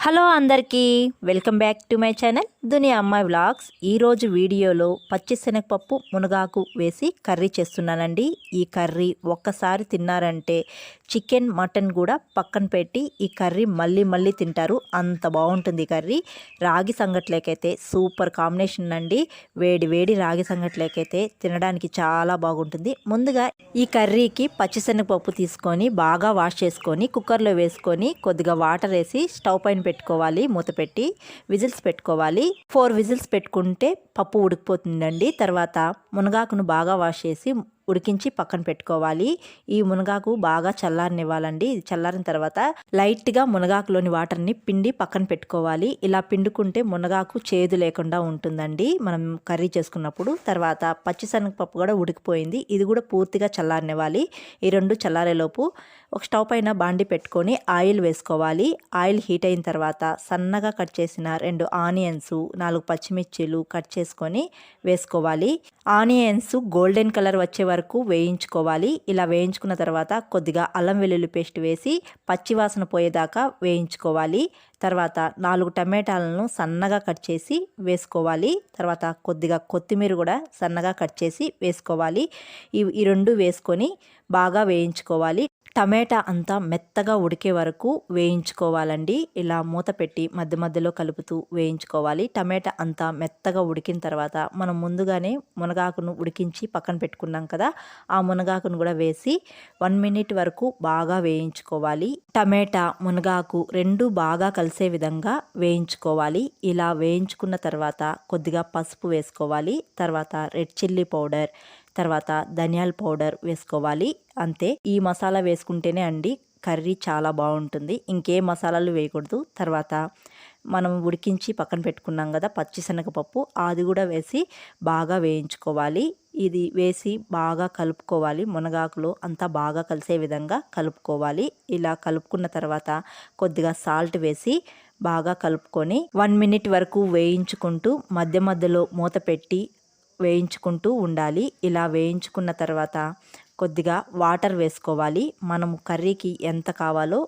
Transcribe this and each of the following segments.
Hello అందరికీ welcome back to my channel దునియా అమ్మాయి vlogs. ఈరోజు వీడియోలో పచ్చిశనగపప్పు మునగాకు వేసి కర్రీ చేస్తున్నానండి. ఈ కర్రీ ఒక్కసారి తిన్నారంటే చికెన్ మటన్ కూడా పక్కన పెట్టి ఈ కర్రీ మళ్ళీ తింటారు, అంత బాగుంటుంది కర్రీ. రాగి సంగట్లేకైతే సూపర్ కాంబినేషన్ అండి. వేడి వేడి రాగి సంగట్లేకైతే తినడానికి చాలా బాగుంటుంది. ముందుగా ఈ కర్రీకి పచ్చిశనగపప్పు తీసుకొని బాగా వాష్ చేసుకొని కుక్కర్లో వేసుకొని కొద్దిగా వాటర్ వేసి స్టవ్ పైన పెట్టుకోవాలి. మూత పెట్టి విజిల్స్ పెట్టుకోవాలి. 4 విజిల్స్ పెట్టుకుంటే పప్పు ఉడికిపోతుందండి. తర్వాత మునగాకును బాగా వాష్ చేసి ఉడికించి పక్కన పెట్టుకోవాలి. ఈ మునగాకు బాగా చల్లారనివ్వాలండి. ఇది చల్లారిన తర్వాత లైట్గా మునగాకులోని వాటర్ని పిండి పక్కన పెట్టుకోవాలి. ఇలా పిండుకుంటే మునగాకు చేదు లేకుండా ఉంటుందండి మనం కర్రీ చేసుకున్నప్పుడు. తర్వాత పచ్చిశనగపప్పు కూడా ఉడికిపోయింది. ఇది కూడా పూర్తిగా చల్లారనివ్వాలి. ఈ రెండు చల్లారేలోపు ఒక స్టవ్ పైన బాండి పెట్టుకొని ఆయిల్ వేసుకోవాలి. ఆయిల్ హీట్ అయిన తర్వాత సన్నగా కట్ చేసిన 2 ఆనియన్స్, 4 పచ్చిమిర్చీలు కట్ చేసుకొని వేసుకోవాలి. ఆనియన్స్ గోల్డెన్ కలర్ వచ్చే వరకు వేయించుకోవాలి. ఇలా వేయించుకున్న తర్వాత కొద్దిగా అల్లం వెల్లుల్లి పేస్ట్ వేసి పచ్చివాసన పోయేదాకా వేయించుకోవాలి. తర్వాత 4 టమాటాలను సన్నగా కట్ చేసి వేసుకోవాలి. తర్వాత కొద్దిగా కొత్తిమీర కూడా సన్నగా కట్ చేసి వేసుకోవాలి. ఈ రెండు వేసుకొని బాగా వేయించుకోవాలి. టమాటా అంతా మెత్తగా ఉడికే వరకు వేయించుకోవాలండి. ఇలా మూత పెట్టి మధ్య మధ్యలో కలుపుతూ వేయించుకోవాలి. టమాటా అంతా మెత్తగా ఉడికిన తర్వాత మనం ముందుగానే మునగాకును ఉడికించి పక్కన పెట్టుకున్నాం కదా, ఆ మునగాకును కూడా వేసి 1 మినిట్ వరకు బాగా వేయించుకోవాలి. టమాటా మునగాకు రెండు బాగా కలిసే విధంగా వేయించుకోవాలి. ఇలా వేయించుకున్న తర్వాత కొద్దిగా పసుపు వేసుకోవాలి. తర్వాత రెడ్ చిల్లీ పౌడర్, తర్వాత ధనియాల పౌడర్ వేసుకోవాలి. అంతే. ఈ మసాలా వేసుకుంటేనే అండి కర్రీ చాలా బాగుంటుంది. ఇంకే మసాలాలు వేయకూడదు. తర్వాత మనం ఉడికించి పక్కన పెట్టుకున్నాం కదా పచ్చిశనగపప్పు, అది కూడా వేసి బాగా వేయించుకోవాలి. ఇది వేసి బాగా కలుపుకోవాలి. మునగాకులో అంతా బాగా కలిసే విధంగా కలుపుకోవాలి. ఇలా కలుపుకున్న తర్వాత కొద్దిగా సాల్ట్ వేసి బాగా కలుపుకొని 1 మినిట్ వరకు వేయించుకుంటూ మధ్య మధ్యలో మూత పెట్టి వేయించుకుంటూ ఉండాలి. ఇలా వేయించుకున్న తర్వాత కొద్దిగా వాటర్ వేసుకోవాలి. మనం కర్రీకి ఎంత కావాలో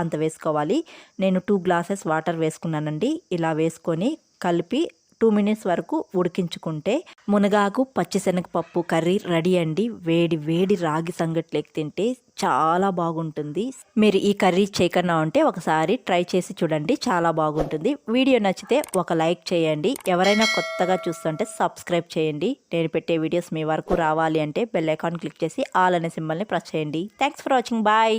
అంత వేసుకోవాలి. నేను 2 గ్లాసెస్ వాటర్ వేసుకున్నానండి. ఇలా వేసుకొని కలిపి 2 మినిట్స్ వరకు ఉడికించుకుంటే మునగాకు పచ్చిశనగపప్పు కర్రీ రెడీ అండి. వేడి వేడి రాగి సంగట్లేకి తింటే చాలా బాగుంటుంది. మీరు ఈ కర్రీ చేయకన్నా ఉంటే ఒకసారి ట్రై చేసి చూడండి, చాలా బాగుంటుంది. వీడియో నచ్చితే ఒక లైక్ చేయండి. ఎవరైనా కొత్తగా చూస్తుంటే సబ్స్క్రైబ్ చేయండి. నేను పెట్టే వీడియోస్ మీ వరకు రావాలి అంటే బెల్ ఐకాన్ క్లిక్ చేసి ఆల్ అనే సింబల్ని ప్రెస్ చేయండి. Thanks for watching. బాయ్.